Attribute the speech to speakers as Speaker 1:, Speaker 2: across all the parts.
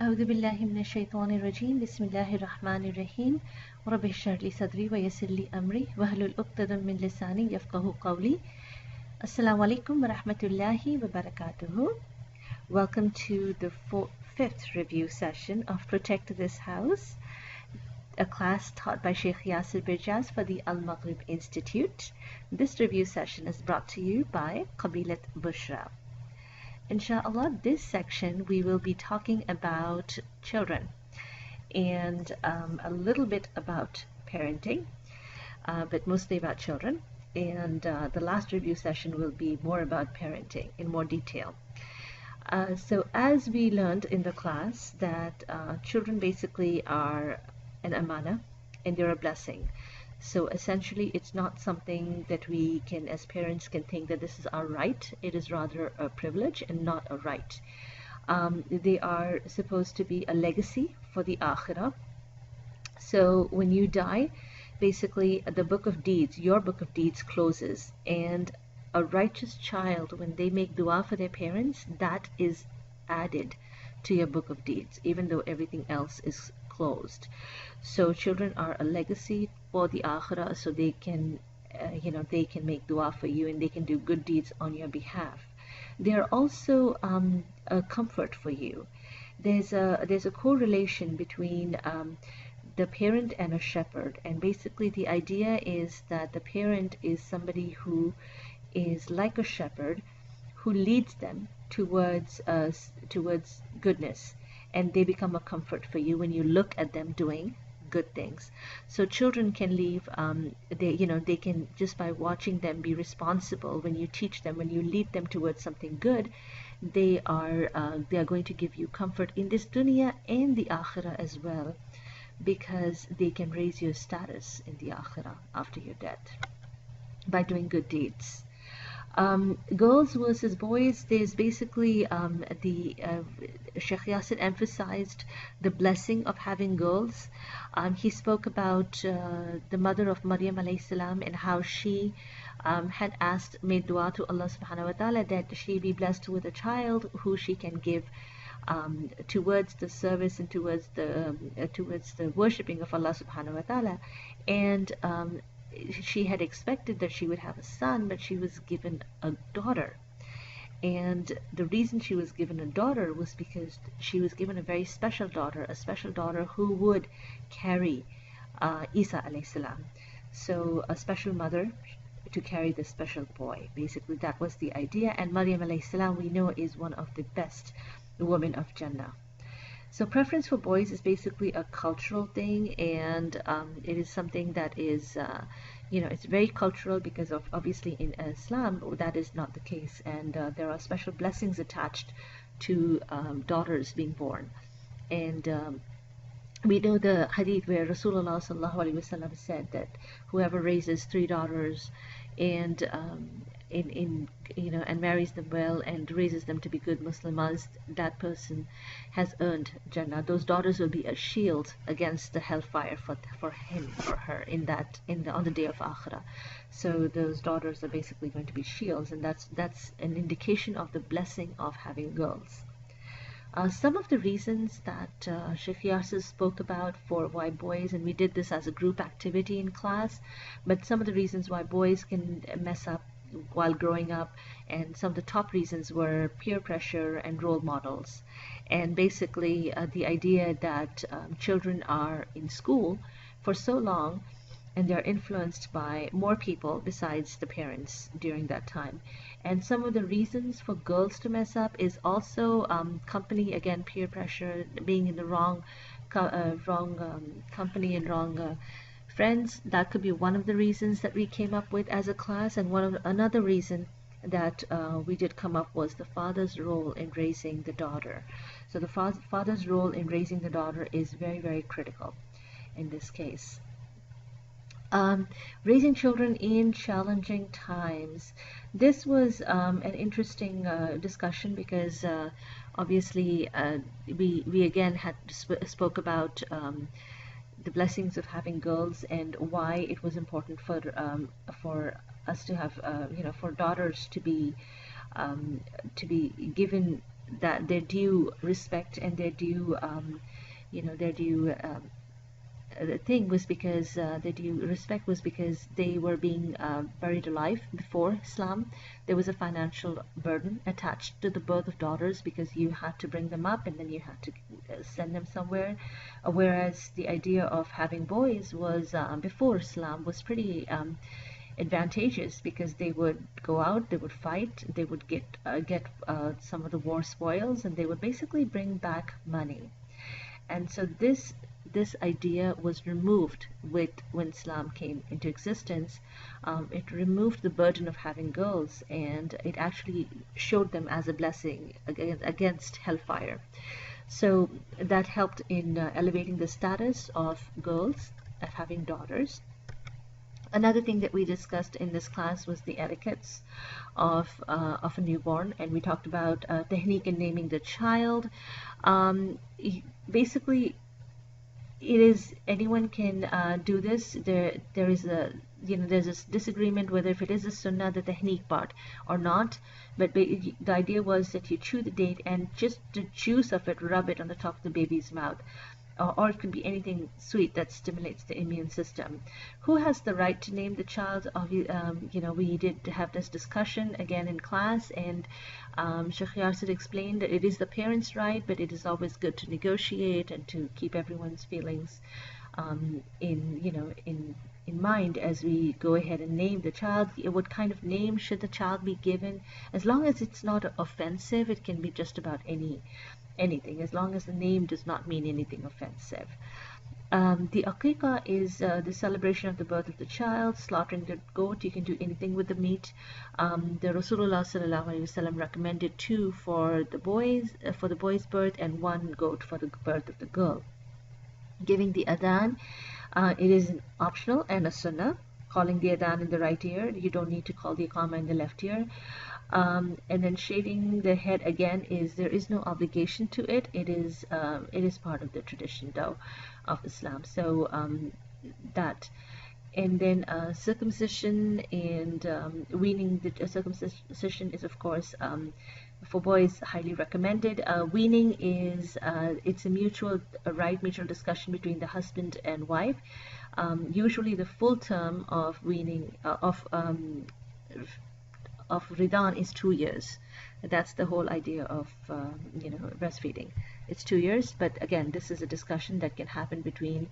Speaker 1: أعوذ بالله من الشيطان الرجيم بسم الله الرحمن الرحيم رب اشرح لي صدري ويسر لي أمري واحلل عقدة من لساني يفقهوا قولي. Assalamu alaikum wa rahmatullahi wa barakatuhu. Welcome to the fifth review session of Protect This House, a class taught by Sheikh Yasir Birjas for the Al Maghrib Institute. This review session is brought to you by Qabilat Bushra. Inshallah, this section we will be talking about children and a little bit about parenting, but mostly about children. And the last review session will be more about parenting in more detail. So as we learned in the class that children basically are an amana and they're a blessing. So essentially it's not something that we can as parents can think that this is our right. It is rather a privilege and not a right. They are supposed to be a legacy for the akhirah. So when you die, basically the book of deeds, your book of deeds closes, and a righteous child, when they make dua for their parents, that is added to your book of deeds, even though everything else is closed. So children are a legacy for the akhirah, so they can they can make dua for you and they can do good deeds on your behalf. They are also a comfort for you. There's a correlation between the parent and a shepherd, and basically the idea is that the parent is somebody who is like a shepherd who leads them towards goodness, and they become a comfort for you when you look at them doing good things. So children can leave they can, just by watching them, be responsible. When you teach them, when you lead them towards something good, they are going to give you comfort in this dunya and the akhirah as well, because they can raise your status in the akhirah after your death by doing good deeds. Girls versus boys, there's basically Sheikh Yasir emphasized the blessing of having girls. He spoke about the mother of Maryam alayhi salam and how she had made dua to Allah subhanahu wa ta'ala that she be blessed with a child who she can give towards the service and towards the worshipping of Allah subhanahu wa ta'ala. And she had expected that she would have a son, but she was given a daughter. And the reason she was given a daughter was because she was given a very special daughter, who would carry Isa alayhi salam. So a special mother to carry the special boy. Basically that was the idea. And Maryam alayhi salam, we know, is one of the best women of Jannah. So preference for boys is basically a cultural thing, and it is something that is it's very cultural, because of obviously in Islam that is not the case, and there are special blessings attached to daughters being born. And we know the hadith where Rasulullah sallallahu alaihi wasallam said that whoever raises 3 daughters and and marries them well and raises them to be good Muslims, that person has earned Jannah. Those daughters will be a shield against the hellfire for him or her on the day of Akhirah. So those daughters are basically going to be shields, and that's an indication of the blessing of having girls. Some of the reasons that Sheikh Yasir spoke about for why boys, and we did this as a group activity in class, but some of the reasons why boys can mess up while growing up, and some of the top reasons were peer pressure and role models. And basically the idea that children are in school for so long and they're influenced by more people besides the parents during that time. And some of the reasons for girls to mess up is also company, again, peer pressure, being in the wrong company and wrong friends. That could be one of the reasons that we came up with as a class. And another reason that we did come up was the father's role in raising the daughter. So the father's role in raising the daughter is very, very critical in this case. Raising children in challenging times. This was an interesting discussion, because obviously we again had spoke about the blessings of having girls and why it was important for us to have for daughters to be given that their due respect and their due their due the thing was because the due respect was because they were being buried alive before Islam. There was a financial burden attached to the birth of daughters because you had to bring them up and then you had to send them somewhere. Whereas the idea of having boys was before Islam was pretty advantageous because they would go out, they would fight, they would get some of the war spoils, and they would basically bring back money. And so this idea was removed when Islam came into existence. It removed the burden of having girls, and it actually showed them as a blessing against hellfire. So that helped in elevating the status of girls, of having daughters. Another thing that we discussed in this class was the etiquettes of a newborn, and we talked about technique in naming the child. Basically, it is anyone can do this. There is a there's this disagreement whether if it is a sunnah, the technique part, or not. But the idea was that you chew the date and just the juice of it, rub it on the top of the baby's mouth. Or it could be anything sweet that stimulates the immune system. Who has the right to name the child? We did have this discussion again in class, and Sheikh Yasir explained that it is the parents' right, but it is always good to negotiate and to keep everyone's feelings in mind as we go ahead and name the child. What kind of name should the child be given? As long as it's not offensive, it can be just about anything, as long as the name does not mean anything offensive. The aqiqah is the celebration of the birth of the child, slaughtering the goat. You can do anything with the meat. The Rasulullah sallallahu alaihi wasallam recommended 2 for the boy's birth, and 1 goat for the birth of the girl. Giving the adhan, it is optional and a sunnah. Calling the adhan in the right ear, you don't need to call the iqamah in the left ear. And then shaving the head, again, there is no obligation to it. It is part of the tradition though of Islam. So that, and then circumcision and weaning. The circumcision is of course for boys highly recommended. Weaning is it's a mutual discussion between the husband and wife. Usually the full term of weaning of Ridan is 2 years. That's the whole idea of breastfeeding. It's 2 years, but again, this is a discussion that can happen between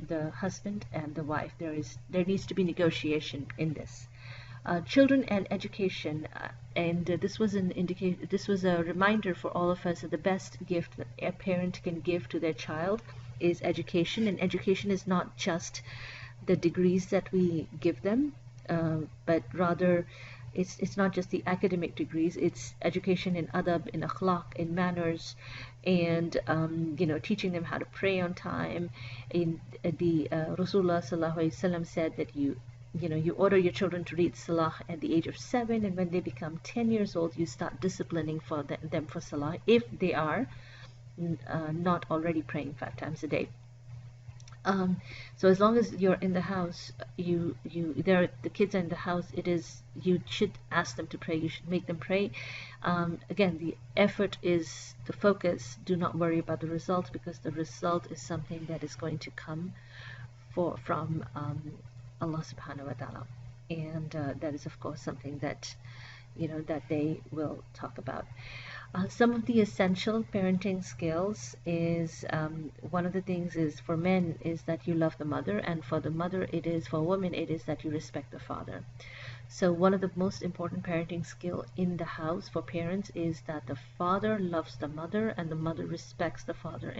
Speaker 1: the husband and the wife. There needs to be negotiation in this. Children and education, and this was a reminder for all of us that the best gift that a parent can give to their child is education. And education is not just the degrees that we give them, but rather it's not just the academic degrees. It's education in adab, in akhlaq, in manners, and teaching them how to pray on time. In the Rasulullah sallallahu alaihi wasallam said that you order your children to read salah at the age of 7, and when they become 10 years old, you start disciplining them for salah if they are not already praying 5 times a day. So as long as you're in the house, the kids are in the house, you should ask them to pray. You should make them pray. Again, the effort is the focus. Do not worry about the result, because the result is something that is going to come from Allah subhanahu wa ta'ala, and that is of course something that that they will talk about. Some of the essential parenting skills is one of the things is for men is that you love the mother, and for women it is that you respect the father. So one of the most important parenting skill in the house for parents is that the father loves the mother and the mother respects the father,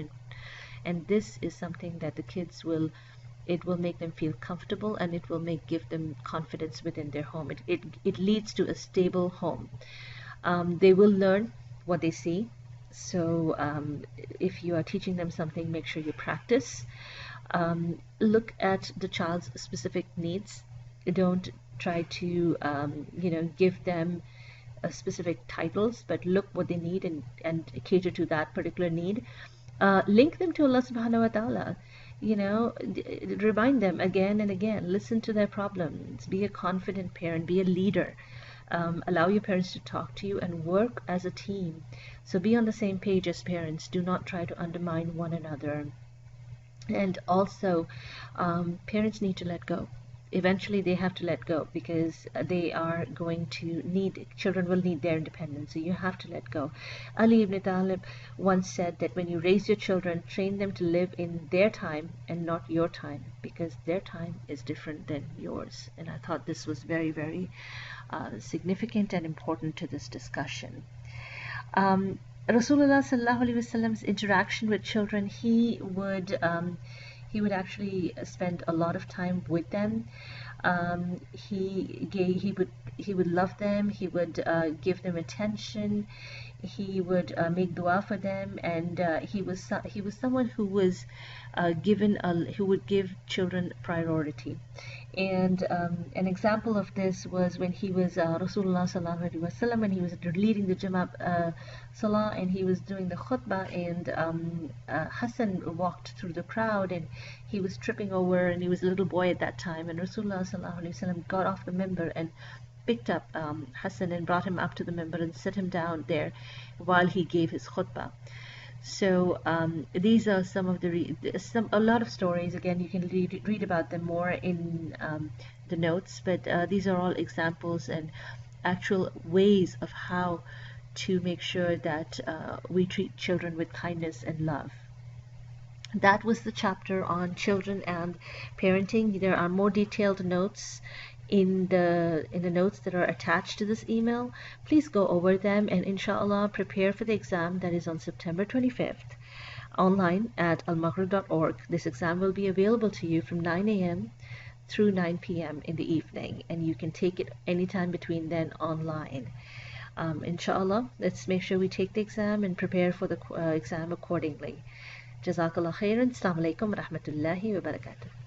Speaker 1: and this is something that the kids will make them feel comfortable, and it will give them confidence within their home. It leads to a stable home. They will learn what they see. So if you are teaching them something, make sure you practice. Look at the child's specific needs. Don't try to give them specific titles, but look what they need and cater to that particular need. Link them to Allah subhanahu wa ta'ala. Remind them again and again. Listen to their problems. Be a confident parent. Be a leader. Allow your parents to talk to you and work as a team. So be on the same page as parents. Do not try to undermine one another. And also, parents need to let go. Eventually they have to let go, because they are going to need, children will need their independence, so you have to let go. Ali ibn Talib once said that when you raise your children, train them to live in their time and not your time, because their time is different than yours. And I thought this was very, very significant and important to this discussion. Rasulullah sallallahu alaihi wasallam's interaction with children, he would actually spend a lot of time with them. He would love them. He would give them attention. He would make dua for them, and he was someone who was who would give children priority. And an example of this was when he was Rasulullah sallallahu alaihi wasallam, when he was leading the Jumu'ah Salah, and he was doing the khutbah, and Hassan walked through the crowd, and he was tripping over, and he was a little boy at that time, and Rasulullah sallallahu alaihi wasallam got off the minbar and picked up Hassan and brought him up to the minbar and set him down there while he gave his khutbah. So these are some of a lot of stories. Again, you can read about them more in the notes, but these are all examples and actual ways of how to make sure that we treat children with kindness and love. That was the chapter on children and parenting. There are more detailed notes in the notes that are attached to this email. Please go over them and inshallah prepare for the exam that is on September 25th online at almaghrib.org. This exam will be available to you from 9 a.m. through 9 p.m. in the evening, and you can take it anytime between then online. Inshallah, let's make sure we take the exam and prepare for the exam accordingly. Jazakallah khairan. Assalamu alaikum wa rahmatullahi wa barakatuh.